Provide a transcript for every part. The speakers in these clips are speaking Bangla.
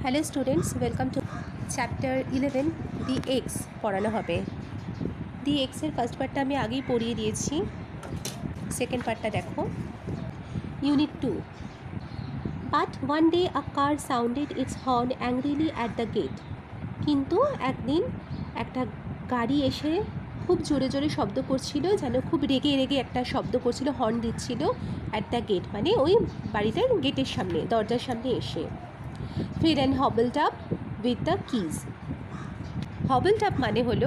Hello students, welcome to chapter 11 the x পড়ানো হবে। দি এক্সের ফার্স্ট পার্টটা আমি আগেই পড়িয়ে দিয়েছি, সেকেন্ড পার্টটা দেখো। Unit 2। But one day a car sounded its horn angrily at the gate. কিন্তু একদিন একটা গাড়ি এসে খুব জোরে জোরে শব্দ করছিল, যেন খুব রেগে রেগে একটা শব্দ করছিল, হর্ন দিচ্ছিল অ্যাট দ্য গেট, মানে ওই বাড়িটার গেটের সামনে, দরজার সামনে এসে। Velan hobbled up with the keys. Hobbled up মানে হলো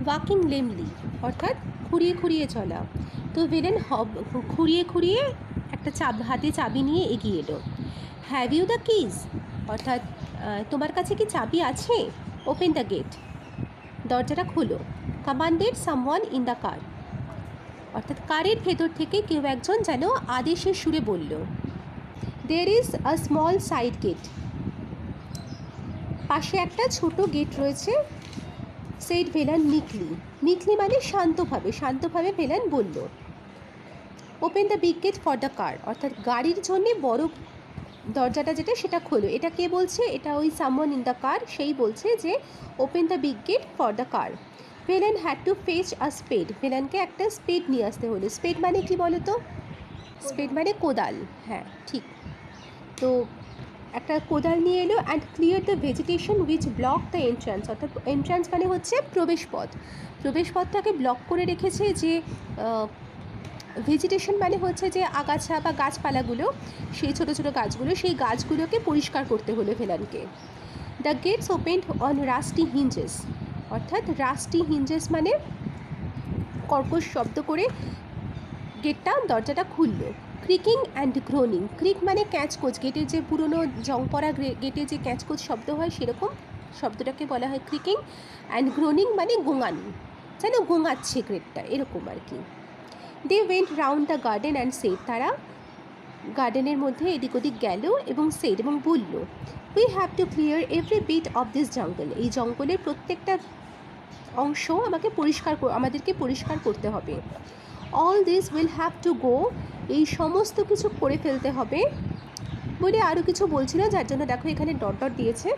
ওয়াকিং লেমলি, অর্থাৎ খুঁড়িয়ে খুঁড়িয়ে চলা। তো ভিলেন খুঁড়িয়ে খুঁড়িয়ে একটা হাতে চাবি নিয়ে এগিয়ে এলো। হ্যাভ ইউ দ্য কিজ, অর্থাৎ তোমার কাছে কি চাবি আছে? ওপেন দ্য গেট, দরজাটা খুলো। Commanded someone in the car, অর্থাৎ কারের ভেতর থেকে কেউ একজন যেন আদেশের সুরে বলল। There is a small side gate, পাশে একটা ছোট গেট রয়েছে। সেইড ভিলেন মিকলি, মিকলি মানে শান্তভাবে, শান্তভাবে ভিলেন বলল। Open the big gate for the car, অর্থাৎ গাড়ির জন্যে বড় দরজাটা যেটা সেটা খোলো। এটা কে বলছে? এটা ওই সামওয়ান ইন দ্য কার, সেই বলছে যে open the big gate for the car. Velan had to fetch a spade, ভিলেনকে একটা স্পেড নিয়ে আসতে হলো। স্পেড মানে কি বলো তো? স্পেড মানে কোদাল, হ্যাঁ ঠিক। তো একটা কোদাল নিয়ে এলো। And clear the vegetation which block the entrance, অর্থাৎ এন্ট্রান্স মানে হচ্ছে প্রবেশপথ, প্রবেশপথটাকে ব্লক করে রেখেছে। যে ভেজিটেশন মানে হচ্ছে যে আগাছা বা গাছপালাগুলো, সেই ছোটো ছোটো গাছগুলো, সেই গাছগুলোকে পরিষ্কার করতে হলো ভিলেনকে। The gates opened on rusty hinges, অর্থাৎ রাস্টি হিঞ্জেস মানে কর্কশ শব্দ করে গেটটা, দরজাটা খুললো। ক্রিকিং অ্যান্ড গ্রোনিং, ক্রিক মানে ক্যাঁচকোচ, গেটের যে পুরনো জং পড়া গেটে যে ক্যাঁচকোচ শব্দ হয় সেরকম শব্দটাকে বলা হয় ক্রিকিং। অ্যান্ড গ্রোনিং মানে গোঙানি, যেন গোঙাচ্ছে গেটটা, এরকম আর কি। They went round the garden and said, তারা গার্ডেনের মধ্যে এদিক ওদিক গেল এবং সেড, এবং বলল, we have to clear every bit of this jungle, এই জঙ্গলের প্রত্যেকটা অংশ আমাদেরকে পরিষ্কার করতে হবে। All this will have to go, এই সমস্ত কিছু করে ফেলতে হবে বলে আরও কিছু বলছিল, যার জন্য দেখো এখানে ডট ডট দিয়েছে।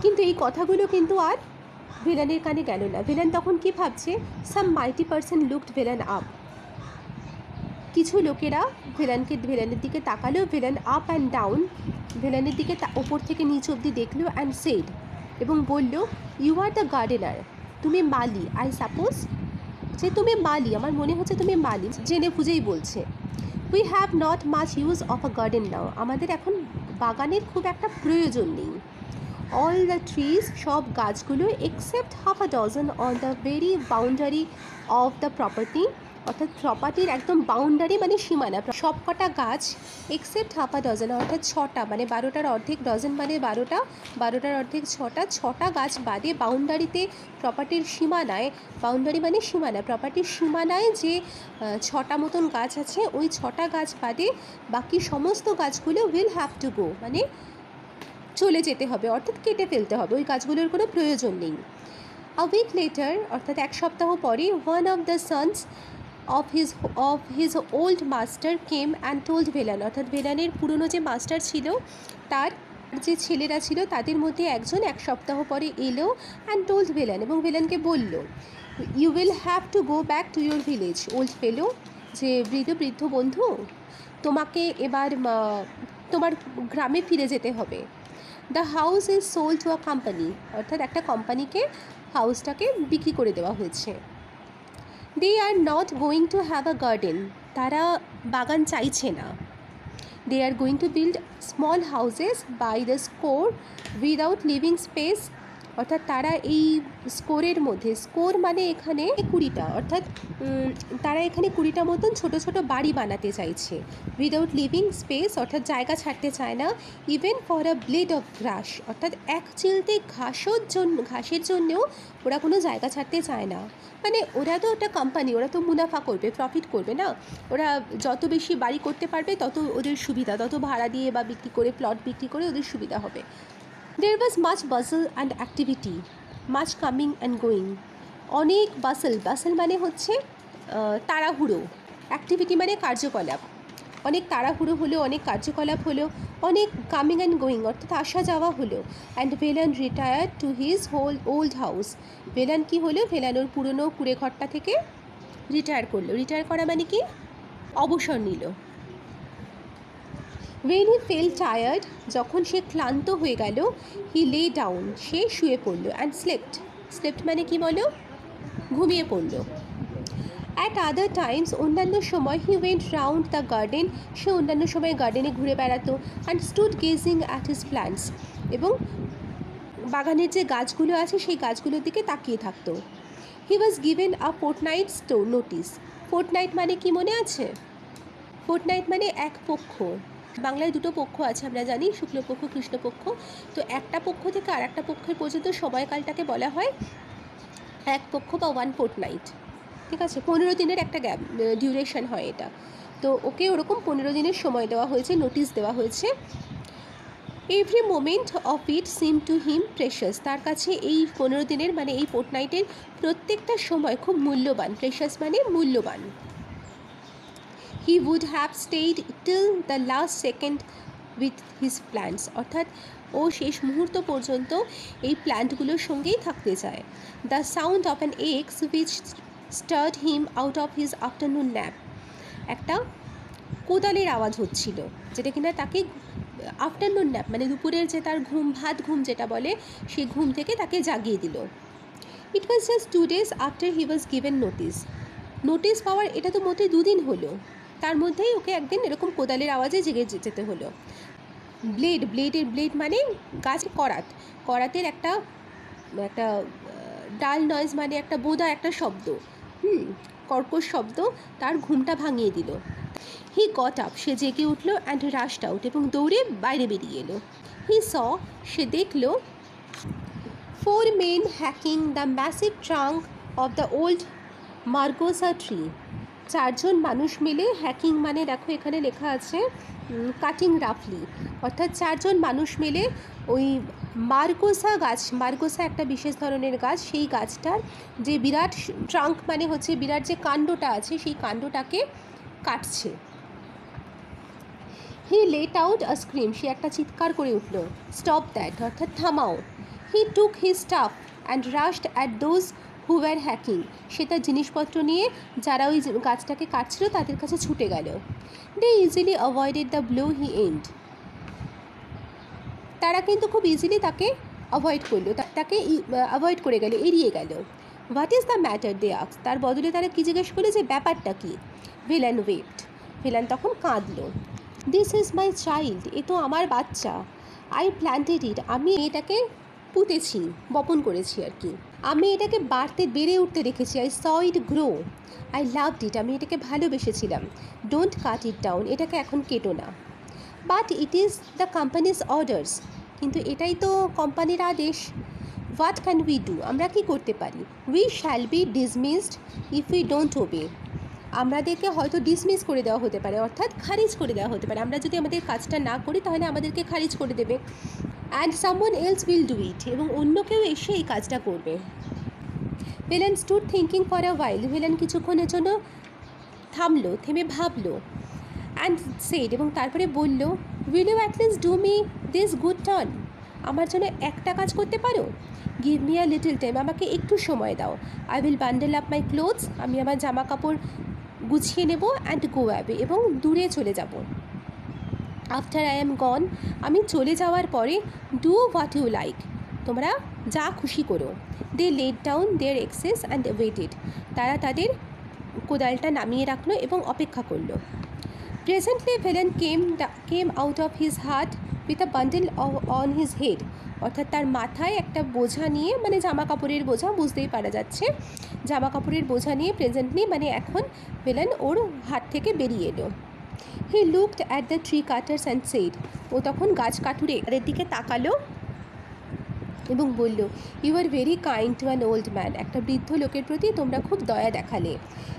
কিন্তু এই কথাগুলো কিন্তু আর ভিলেনের কানে গেল না। ভিলেন তখন কি ভাবছে? সাম মাইটি পারসন লুকড ভিলেন আপ, কিছু লোকেরা ভিলেনের দিকে তাকালো। ভিলেন আপ অ্যান্ড ডাউন, ভিলেনের দিকে ওপর থেকে নিচ অবধি দেখলো। অ্যান্ড সেড, এবং বলল, ইউ আর দ্য গার্ডেনার, তুমি মালি। আই সাপোজ, যে তুমি মালি, আমার মনে হচ্ছে তুমি মালি, জেনে বুঝেই বলছে। We have not much use of a garden now, আমাদের এখন বাগানের খুব একটা প্রয়োজন নেই। অল দ্য ট্রিজ, সব গাছগুলো, except half a dozen on the very boundary of the property, অর্থাৎ প্রপার্টির একদম বাউন্ডারি মানে সীমানা, সব কটা গাছ, এক্সেপ্ট হাফ আ ডজন অর্থাৎ 6টা, মানে 12টার অর্ধেক, ডজন মানে 12টা, 12টার অর্ধেক 6টা গাছ বাদে বাউন্ডারিতে, প্রপার্টির সীমানায়, বাউন্ডারি মানে সীমানা, প্রপার্টির সীমানায় যে 6টা মতন গাছ আছে, ওই 6টা গাছ বাদে বাকি সমস্ত গাছগুলো উইল হ্যাভ টু গো, মানে চলে যেতে হবে, অর্থাৎ কেটে ফেলতে হবে, ওই গাছগুলোর কোনো প্রয়োজন নেই। আ উইক লেটার, অর্থাৎ এক সপ্তাহ পরে, one of the sons of his old master came and told villain, অর্থাৎ ভিলেনের পুরনো যে মাস্টার ছিল, তার যে ছেলেরা ছিল তাদের মধ্যে একজন এক সপ্তাহ পরে এলো। অ্যান্ড টোল্ড ভিলেন, এবং ভিলেনকে বলল, you will have to go back to your village old fellow, যে বৃদ্ধ বন্ধু, তোমাকে এবার তোমার গ্রামে ফিরে যেতে হবে। The house is sold to a company, অর্থাৎ একটা কোম্পানিকে হাউসটাকে বিক্রি করে দেওয়া হয়েছে। They are not going to have a garden, তারা বাগান চাইছে না। They are going to build small houses by the score without living space, অর্থাৎ তারা এই স্কোরের মধ্যে, স্কোর মানে এখানে 20টা, অর্থাৎ তারা এখানে 20টা মতন ছোটো ছোটো বাড়ি বানাতে চাইছে। উইদাউট লিভিং স্পেস অর্থাৎ জায়গা ছাড়তে চায় না। Even for a blade of grass, অর্থাৎ এক চিলতে ঘাসের জন্যেও ওরা কোনো জায়গা ছাড়তে চায় না। মানে ওরা তো একটা কোম্পানি, ওরা তো মুনাফা করবে, প্রফিট করবে না, ওরা যত বেশি বাড়ি করতে পারবে তত ওদের সুবিধা, তত ভাড়া দিয়ে বা বিক্রি করে, প্লট বিক্রি করে ওদের সুবিধা হবে। There was much bustle and activity, much coming and going, অনেক বাসল মানে হচ্ছে তাড়াহুড়ো, অ্যাক্টিভিটি মানে কার্যকলাপ, অনেক তাড়াহুড়ো হলো, অনেক কার্যকলাপ হলো, অনেক কামিং অ্যান্ড গোয়িং অর্থাৎ আসা যাওয়া হলো। And Velan retired to his old house. Velan কী হলো, ভেলান ওর পুরনো কুড়ে ঘরটা থেকে রিটায়ার করলো। রিটায়ার করা মানে কি, অবসর নিল। when he felt tired, যখন সে ক্লান্ত হয়ে গেল, he lay down, সে শুয়ে পড়ল, and slept মানে কি বলো, ঘুমিয়ে পড়ল। at other times, অন্যান্য সময় he went round the garden, সে অন্যান্য সময় গার্ডেনে ঘুরে বেড়াতো, and stood gazing at his plants, এবং বাগানের যে গাছগুলো আছে সেই গাছগুলোর দিকে তাকিয়ে থাকতো। he was given a fortnight's notice. fortnight মানে কি মনে আছে? fortnight মানে এক পক্ষ। বাংলায় দুটো পক্ষ আছে আমরা জানি, শুক্লপক্ষ কৃষ্ণপক্ষ। তো একটা পক্ষ থেকে আর একটা পক্ষের পর্যন্ত সময়কালটাকে বলা হয় এক পক্ষ বা 1 fortnight। ঠিক আছে, 15 দিনের একটা গ্যাপ ডিউরেশন হয় এটা। তো ওকে ওরকম 15 দিনের সময় দেওয়া হয়েছে, নোটিশ দেওয়া হয়েছে। Every moment of it seem to him precious. তার কাছে এই 15 দিনের মানে এই ফোর্টনাইটের প্রত্যেকটা সময় খুব মূল্যবান। প্রেশাস মানে মূল্যবান। He would have stayed till the last second with his plants, অর্থাৎ ও শেষ মুহূর্ত পর্যন্ত এই প্ল্যান্টগুলোর সঙ্গেই থাকতে চায়। The sound of an x which stirred him out of his afternoon nap. একটা কোদালের আওয়াজ হচ্ছিল, যেটা কিনা তাকে আফটারনুন ন্যাপ মানে দুপুরের যে তার ঘুম, ভাত ঘুম যেটা বলে, সেই ঘুম থেকে তাকে জাগিয়ে দিল। It was just 2 days after he was given notice. Notice পাওয়ার এটা তো মোটেই 2 দিন হলো, তার মধ্যেই ওকে একদিন এরকম কোদালের আওয়াজে জেগে যেতে হলো। ব্লেড মানে গাছ, করাতের একটা ডাল নয়েজ মানে একটা বোদা একটা শব্দ, কর্কশ শব্দ তার ঘুমটা ভাঙিয়ে দিল। হি গট আপ, সে জেগে উঠল, অ্যান্ড রাশড আউট, এবং দৌড়ে বাইরে বেরিয়ে এলো। হি সে দেখল 4 men hacking the massive trunk of the old মার্গোসা tree. 4 জন মানুষ মিলে, হ্যাকিং মানে দেখো এখানে লেখা আছে কাটিং রাফলি, অর্থাৎ 4 জন মানুষ মিলে ওই মার্গোসা একটা বিশেষ ধরনের গাছ, সেই গাছটার যে বিরাট ট্রাঙ্ক মানে হচ্ছে বিরাট যে কাণ্ডটা আছে সেই কাণ্ডটাকে কাটছে। He let out a scream, সে একটা চিৎকার করে উঠল। স্টপ দ্যাট অর্থাৎ থামাও। He took his staff and rushed at those who were hacking, সে তার জিনিসপত্র নিয়ে যারা ওই গাছটাকে কাটছিল তাদের কাছে ছুটে গেল। They easily avoided the blow he aimed, তারা কিন্তু খুব ইজিলি তাকে অ্যাভয়েড করলো, তাকে অ্যাভয়েড করে গেল, এড়িয়ে গেল। What is the matter they asked, তার বদলে তারা কী জিজ্ঞেস করলো যে ব্যাপারটা কী। ভিলেন ওয়েপ্ট, ভিলেন তখন কাঁদলো। দিস ইজ মাই চাইল্ড, এ তো আমার বাচ্চা। আই প্ল্যান্টেড ইট, আমি এটাকে পুঁতেছি, বপন করেছি আর কি। আমি এটাকে বেড়ে উঠতে দেখেছি। I saw it grow, I loved it, আমি এটাকে ভালোবেসেছিলাম। ডোন্ট কাট ইট ডাউন, এটাকে এখন কেটো না। But it is the companies orders, কিন্তু এটাই তো কোম্পানির আদেশ। হোয়াট ক্যান উই ডু, আমরা কি করতে পারি। We shall be dismissed if we don't obey, আমাদেরকে হয়তো ডিসমিস করে দেওয়া হতে পারে, অর্থাৎ খারিজ করে দেওয়া হতে পারে। আমরা যদি আমাদের কাজটা না করি তাহলে আমাদেরকে খারিজ করে দেবে। And someone else will do it, এবং অন্য কেউ এসে এই কাজটা করবে। Villain stood thinking for a while, villain কিছুক্ষণের জন্য থামলো, থেমে ভাবলো। অ্যান্ড সেড, এবং তারপরে বলল, will you at least do me this good turn, আমার জন্য একটা কাজ করতে পারো। Give me a little time, আমাকে একটু সময় দাও। I will bundle up my clothes, আমি আমার জামা কাপড় গুছিয়ে নেব। অ্যান্ড গো অ্যাওয়ে, এবং দূরে চলে যাব। আফটার আই অ্যাম গন, আমি চলে যাওয়ার পরে, ডু হোয়াট ইউ লাইক, তোমরা যা খুশি করো। They let down their axes and waited, তারা তাদের কোদালটা নামিয়ে রাখলো এবং অপেক্ষা করলো। Presently Velan came out of his hut with a bundle on his head, অর্থাৎ তার মাথায় একটা বোঝা নিয়ে, মানে জামা কাপড়ের বোঝা, বুঝতেই পারা যাচ্ছে জামা কাপড়ের বোঝা নিয়ে প্রেজেন্টলি মানে এখন ভিলেন ওর হাট থেকে বেরিয়ে এলো। He looked at the tree cutters and said, ও তখন গাছ কাটুরে এদের দিকে তাকালো এবং বলল, you are very kind to an old man, একটা বৃদ্ধ লোকের প্রতি তোমরা খুব দয়া দেখালে।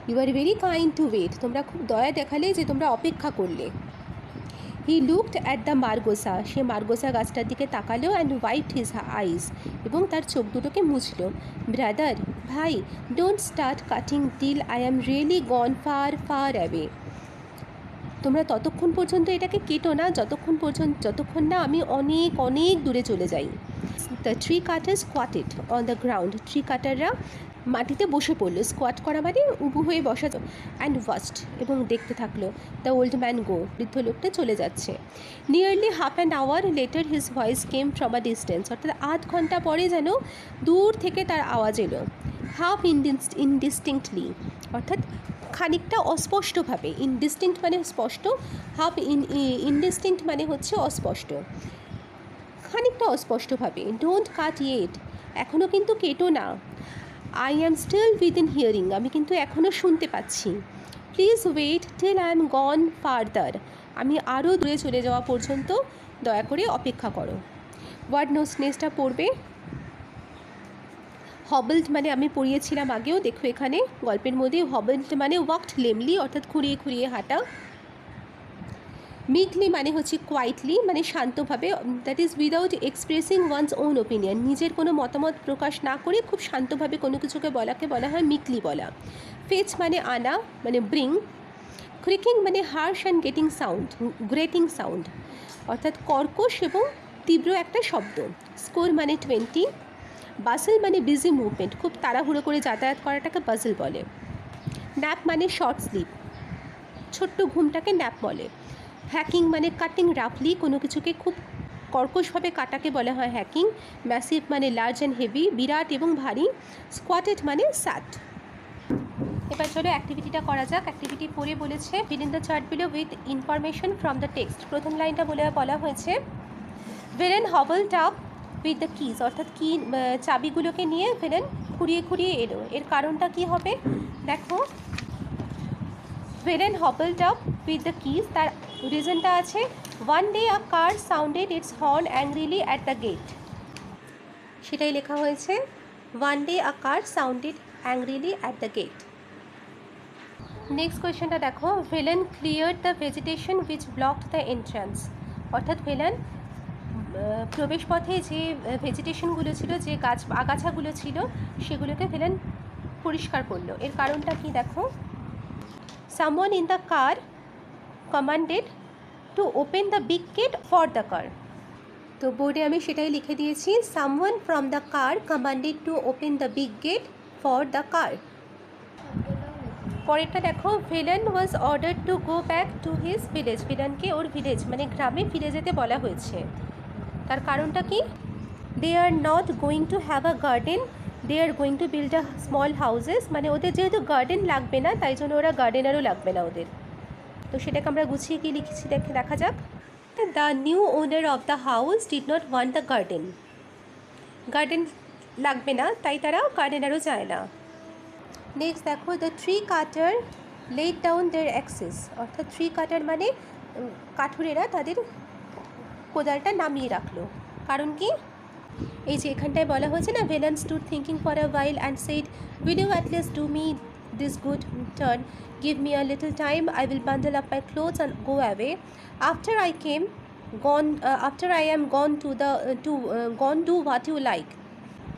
You are very kind to wait, তোমরা খুব দয়া দেখালে যে তোমরা অপেক্ষা করলে। He looked at the margosa, সে মার্গোসা গাছটার দিকে তাকালো। অ্যান্ড ওয়াইপড হিজ আইস, এবং তার চোখ দুটোকে মুছল। ব্রাদার, ভাই, don't start cutting till I am really gone far far away, তোমরা ততক্ষণ পর্যন্ত এটাকে কেটো না যতক্ষণ না আমি অনেক অনেক দূরে চলে যাই। The tree cutter squatted on the ground, tree কাটাররা মাটিতে বসে পড়লো, স্কোয়াট করা মানে উবু হয়ে বসা, অ্যান্ড ওয়াচড এবং দেখতে থাকলো দ্য ওল্ড ম্যান গো, বৃদ্ধ লোকটা চলে যাচ্ছে। Nearly half an hour later his voice came from a distance, অর্থাৎ আধ ঘন্টা পরে যেন দূর থেকে তার আওয়াজ এলো। হাফ ইনডিস্টিংক্টলি, অর্থাৎ খানিকটা অস্পষ্টভাবে, ইনডিস্টিংক্ট মানে স্পষ্ট, হাফ ইনডিস্টিংক্ট মানে হচ্ছে অস্পষ্ট, খানিকটা অস্পষ্টভাবে। ডোন্ট কাট ইয়েট, এখনও কিন্তু কেটো না। I am still within hearing, আমি কিন্তু এখনও শুনতে পাচ্ছি। Please wait till I am gone farther, আমি আরও দূরে চলে যাওয়া পর্যন্ত দয়া করে অপেক্ষা করো। ওয়ার্ড নেসটা পড়বে। হবল্ড মানে আমি পড়িয়েছিলাম আগেও, দেখো এখানে গল্পের মধ্যে হবল্ড মানে ওয়াকড লেমলি, অর্থাৎ খুঁড়িয়ে খুঁড়িয়ে হাঁটা। মিকলি মানে হচ্ছে কোয়াইটলি, মানে শান্তভাবে, that is without expressing one's own opinion, নিজের কোনো মতামত প্রকাশ না করে খুব শান্তভাবে কোনো কিছুকে বলা হয় মিকলি বলা। ফেচ মানে আনা, মানে ব্রিং। ক্রিকিং মানে হার্শ অ্যান্ড গ্রেটিং সাউন্ড, অর্থাৎ কর্কশ এবং তীব্র একটা শব্দ। স্কোর মানে 20। বাসেল মানে বিজি মুভমেন্ট, খুব তাড়াহুড়ো করে যাতায়াত করাটাকে বাসেল বলে। ন্যাপ মানে শর্ট স্লিপ, ছোট্ট ঘুমটাকে ন্যাপ বলে। হ্যাকিং মানে কাটিং রাফলি, কোনো কিছুকে খুব কর্কশভাবে কাটাকে বলা হয় হ্যাকিং। ম্যাসিভ মানে লার্জ অ্যান্ড হেভি, বিরাট এবং ভারী। স্কোয়াটেড মানে স্যাট। এবার চলো অ্যাক্টিভিটিটা করা যাক। অ্যাক্টিভিটি পড়ে বলেছে fill in the chart below with information from the text. প্রথম লাইনটা বলা হয়েছে Velan hobbled up with the keys, অর্থাৎ কি চাবিগুলোকে নিয়ে ভিলেন খুঁড়িয়ে খুঁড়িয়ে এলো। এর কারণটা কি হবে দেখো, Velan hobbled up with the keys, তার রিজনটা আছে one day a car sounded its horn angrily at the gate, সেটাই লেখা হয়েছে one day a car sounded angrily at the gate. Next কোয়েশ্চেনটা দেখো, Velan cleared the vegetation which blocked the entrance, অর্থাৎ ভিলেন প্রবেশপথে যে ভেজিটেশনগুলো ছিল, যে আগাছাগুলো ছিল, সেগুলোকে ভিলেন পরিষ্কার করলো। এর কারণটা কি দেখো, someone in the car commanded to open the big gate for the car, তো বোর্ডে আমি সেটাই লিখে দিয়েছি, someone from the car commanded to open the big gate for the car. পরেরটা দেখো, Velan was order to go back to his village, ভিলেনকে ওর ভিলেজ মানে গ্রামে ফিরে যেতে বলা হয়েছে। তার কারণটা কি, they are not going to have a garden, they are going to build a small houses, মানে ওদের যেহেতু গার্ডেন লাগবে না তাই জন্য ওরা গার্ডেনারও লাগবে না ওদের। তো সেটাকে আমরা গুছিয়ে কি লিখেছি দেখা যাক। The new owner of the house did not want the garden, garden লাগবে না তাই তারা গার্ডেনারও চায় না। নেক্সট দেখো, the tree cutter laid down their axes, অর্থাৎ ট্রি কাটার মানে কাঠুরেরা তাদের কোদালটা নামিয়ে রাখলো। কারণ কি, এই যে এখানটায় বলা হয়েছে না, Velan stood thinking for a while and said will you at least do me this good turn, give me a little time, I will bundle up my clothes and go away. After I am gone gone do what you like.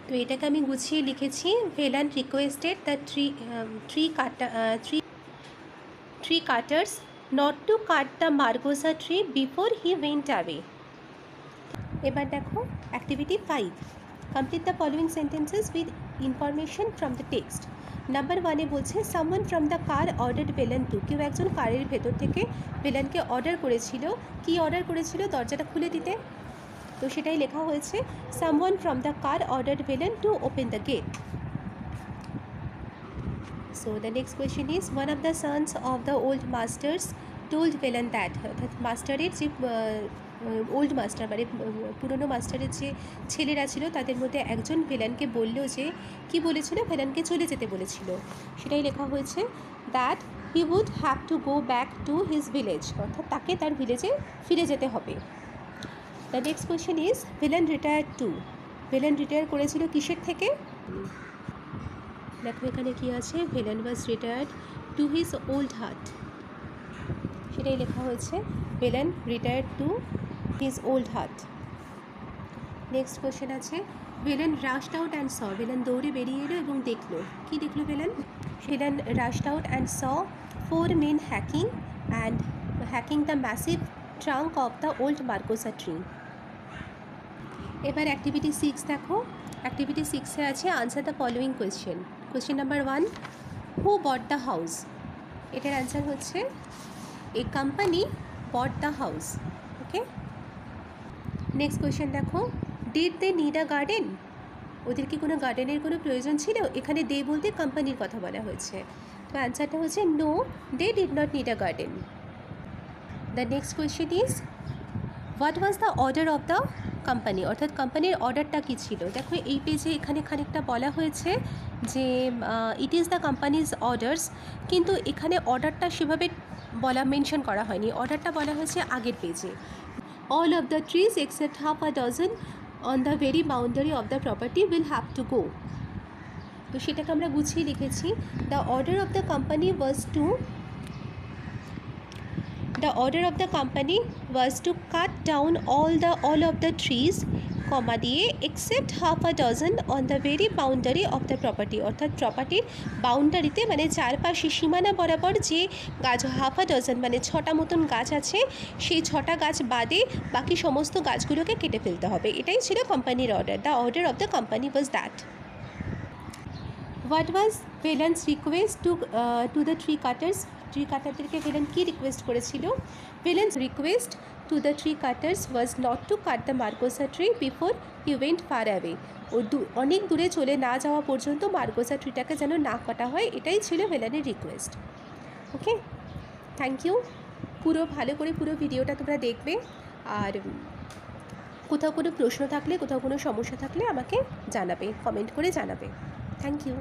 তো এটাকে আমি গুছিয়ে লিখেছি, Velan requested the tree cutters not to cut the margosa tree before he went away. এবার দেখো activity 5, complete the following sentences with information from the text. Number 1-এ বলছে someone from the car ordered Velan to, কেউ একজন কারের ভেতর থেকে ভিলেনকে অর্ডার করেছিল, কি অর্ডার করেছিল, দরজাটা খুলে দিতে। তো সেটাই লেখা হয়েছে, someone from the car ordered Velan to open the gate. So the next question is, one of the sons of the old master's told Velan that, অর্থাৎ মাস্টারের যে ওল্ড মাস্টার মানে পুরনো মাস্টারের যে ছেলেরা ছিল তাদের মধ্যে একজন ভিলেনকে বলল যে, কি বলেছিল, ভিলেনকে চলে যেতে বলেছিল, সেটাই লেখা হয়েছে that he would have to go back to his village, অর্থাৎ তাকে তার ভিলেজে ফিরে যেতে হবে। The next question is, Velan retire to, Velan retire করেছিল কিসের থেকে, দেখো এখানে কি আছে, Velan was retired to his old hut, সেটাই লেখা হয়েছে, Velan retired to his old hut. Next question আছে, Velan rushed out and saw, Velan দৌড়ে বেরিয়ে এলো এবং দেখলো, কি দেখলো villain rushed out and saw 4 men hacking and hacking the massive trunk of the old Marcosa tree. এবার অ্যাক্টিভিটি 6 দেখো। অ্যাক্টিভিটি 6-এ আছে answer the following question. Question number 1, who bought the house? এটার অ্যান্সার হচ্ছে a company bought the house. Okay, next question দেখো, did they need a garden? ওদের কি কোনো গার্ডেনের কোনো প্রয়োজন ছিল? এখানে দে বলতে কোম্পানির কথা বলা হয়েছে, তো অ্যান্সারটা হচ্ছে no, they did not need a garden. The next question is what was the order of the company? অর্থাৎ কোম্পানির অর্ডারটা কী ছিল? দেখো এই পেজে এখানে খানিকটা বলা হয়েছে যে it is the companies orders, কিন্তু এখানে অর্ডারটা সেভাবে মেনশন করা হয়নি। অর্ডারটা বলা হয়েছে আগের পেজে। All of the trees except half a dozen on the very boundary of the property will have to go. তো সেটাকে আমরা গুছিয়ে লিখেছি, the order of the company was to The order of the company was to cut down all of the trees, কমা দিয়ে except half a dozen on the very boundary of the property, অর্থাৎ প্রপার্টির বাউন্ডারিতে মানে চারপাশে সীমানা বরাবর যে গাছ হাফ আ ডজন মানে 6টা মতন গাছ আছে, সেই 6টা গাছ বাদে বাকি সমস্ত গাছগুলোকে কেটে ফেলতে হবে। এটাই ছিল কোম্পানির order. The order of the company was that. What was Velan's request to the tree cutters? Tree কাটারদেরকে ভেলান কী রিকোয়েস্ট করেছিল? Velan's request to the tree cutters was not to cut the margosa tree before he went far away. ও অনেক দূরে চলে না যাওয়া পর্যন্ত মার্কোসা ট্রিটাকে যেন না কাটা হয়, এটাই ছিল ভেলানের রিকোয়েস্ট। Okay, thank you. ভালো করে পুরো ভিডিওটা তোমরা দেখবে, আর কোথাও কোনো প্রশ্ন থাকলে, কোথাও কোনো সমস্যা থাকলে আমাকে জানাবে, কমেন্ট করে জানাবে। Thank you.